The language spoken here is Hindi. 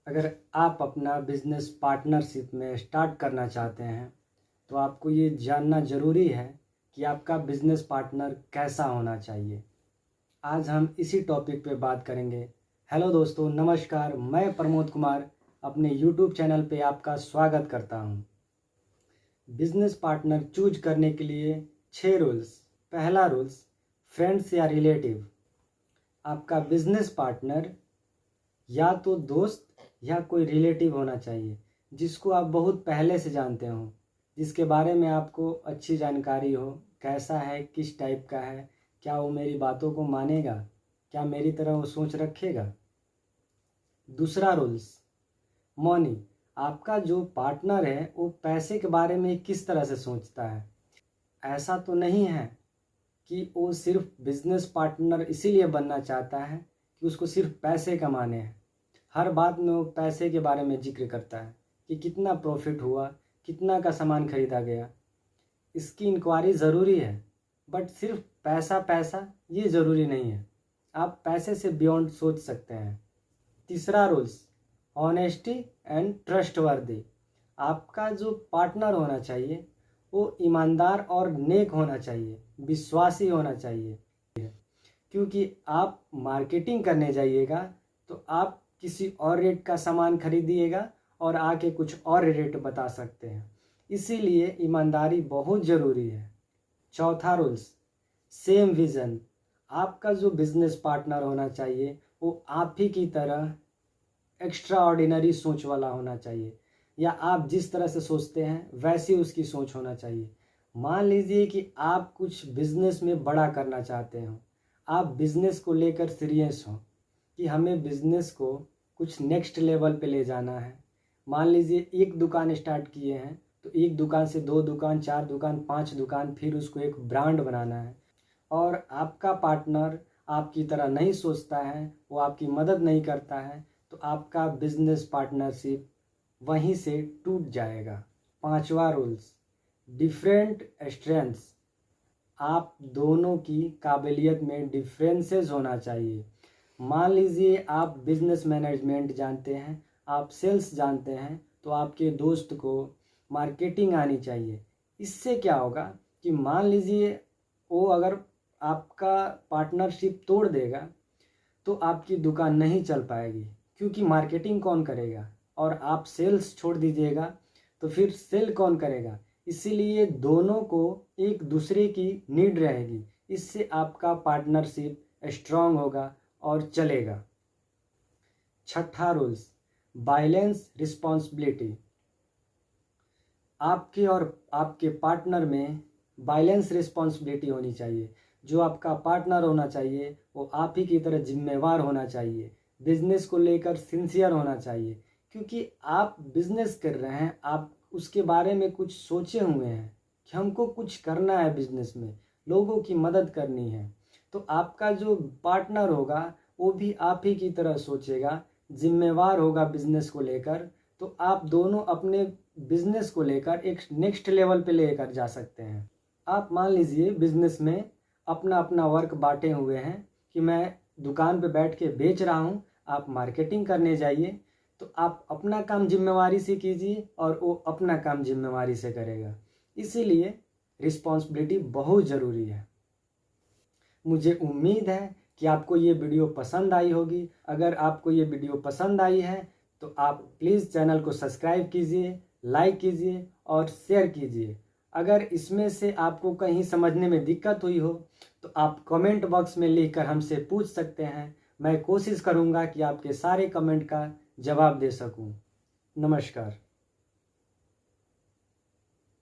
अगर आप अपना बिजनेस पार्टनरशिप में स्टार्ट करना चाहते हैं तो आपको ये जानना ज़रूरी है कि आपका बिजनेस पार्टनर कैसा होना चाहिए। आज हम इसी टॉपिक पे बात करेंगे। हेलो दोस्तों, नमस्कार। मैं प्रमोद कुमार अपने यूट्यूब चैनल पे आपका स्वागत करता हूँ। बिजनेस पार्टनर चूज करने के लिए 6 रूल्स। पहला रूल्स, फ्रेंड्स या रिलेटिव। आपका बिजनेस पार्टनर या तो दोस्त या कोई रिलेटिव होना चाहिए जिसको आप बहुत पहले से जानते हो, जिसके बारे में आपको अच्छी जानकारी हो, कैसा है, किस टाइप का है, क्या वो मेरी बातों को मानेगा, क्या मेरी तरह वो सोच रखेगा। दूसरा रूल्स, मनी। आपका जो पार्टनर है वो पैसे के बारे में किस तरह से सोचता है। ऐसा तो नहीं है कि वो सिर्फ बिजनेस पार्टनर इसीलिए बनना चाहता है कि उसको सिर्फ पैसे कमाने हैं। हर बात में वो पैसे के बारे में जिक्र करता है कि कितना प्रॉफिट हुआ, कितना का सामान खरीदा गया। इसकी इंक्वायरी ज़रूरी है, बट सिर्फ पैसा पैसा ये ज़रूरी नहीं है। आप पैसे से बियॉन्ड सोच सकते हैं। तीसरा रूल्स, ऑनेस्टी एंड ट्रस्टवर्दी। आपका जो पार्टनर होना चाहिए वो ईमानदार और नेक होना चाहिए, विश्वासी होना चाहिए। क्योंकि आप मार्केटिंग करने जाइएगा तो आप किसी और रेट का सामान खरीदिएगा और आके कुछ और रेट बता सकते हैं। इसीलिए ईमानदारी बहुत ज़रूरी है। चौथा रूल्स, सेम विज़न। आपका जो बिजनेस पार्टनर होना चाहिए वो आप ही की तरह एक्स्ट्रा ऑर्डिनरी सोच वाला होना चाहिए, या आप जिस तरह से सोचते हैं वैसी उसकी सोच होना चाहिए। मान लीजिए कि आप कुछ बिजनेस में बड़ा करना चाहते हो, आप बिजनेस को लेकर सीरियस हो कि हमें बिजनेस को कुछ नेक्स्ट लेवल पे ले जाना है। मान लीजिए एक दुकान स्टार्ट किए हैं तो एक दुकान से 2 दुकान, 4 दुकान, 5 दुकान, फिर उसको एक ब्रांड बनाना है। और आपका पार्टनर आपकी तरह नहीं सोचता है, वो आपकी मदद नहीं करता है, तो आपका बिजनेस पार्टनरशिप वहीं से टूट जाएगा। पांचवा रूल्स, डिफरेंट स्ट्रेंथ्स। आप दोनों की काबिलियत में डिफरेंसेस होना चाहिए। मान लीजिए आप बिजनेस मैनेजमेंट जानते हैं, आप सेल्स जानते हैं, तो आपके दोस्त को मार्केटिंग आनी चाहिए। इससे क्या होगा कि मान लीजिए वो अगर आपका पार्टनरशिप तोड़ देगा तो आपकी दुकान नहीं चल पाएगी, क्योंकि मार्केटिंग कौन करेगा, और आप सेल्स छोड़ दीजिएगा तो फिर सेल कौन करेगा। इसीलिए दोनों को एक दूसरे की नीड रहेगी। इससे आपका पार्टनरशिप स्ट्रांग होगा और चलेगा। छठा रूल्स, बैलेंस रिस्पॉन्सिबिलिटी। आपके और आपके पार्टनर में बैलेंस रिस्पॉन्सिबिलिटी होनी चाहिए। जो आपका पार्टनर होना चाहिए वो आप ही की तरह जिम्मेवार होना चाहिए, बिजनेस को लेकर सिंसियर होना चाहिए। क्योंकि आप बिजनेस कर रहे हैं, आप उसके बारे में कुछ सोचे हुए हैं कि हमको कुछ करना है, बिजनेस में लोगों की मदद करनी है। तो आपका जो पार्टनर होगा वो भी आप ही की तरह सोचेगा, जिम्मेवार होगा बिजनेस को लेकर। तो आप दोनों अपने बिजनेस को लेकर एक नेक्स्ट लेवल पे लेकर जा सकते हैं। आप मान लीजिए बिजनेस में अपना अपना वर्क बांटे हुए हैं कि मैं दुकान पे बैठ के बेच रहा हूँ, आप मार्केटिंग करने जाइए। तो आप अपना काम जिम्मेवारी से कीजिए और वो अपना काम जिम्मेवारी से करेगा। इसीलिए रिस्पॉन्सिबिलिटी बहुत ज़रूरी है। मुझे उम्मीद है कि आपको ये वीडियो पसंद आई होगी। अगर आपको ये वीडियो पसंद आई है तो आप प्लीज़ चैनल को सब्सक्राइब कीजिए, लाइक कीजिए और शेयर कीजिए। अगर इसमें से आपको कहीं समझने में दिक्कत हुई हो तो आप कमेंट बॉक्स में लिखकर हमसे पूछ सकते हैं। मैं कोशिश करूँगा कि आपके सारे कमेंट का जवाब दे सकूँ। नमस्कार।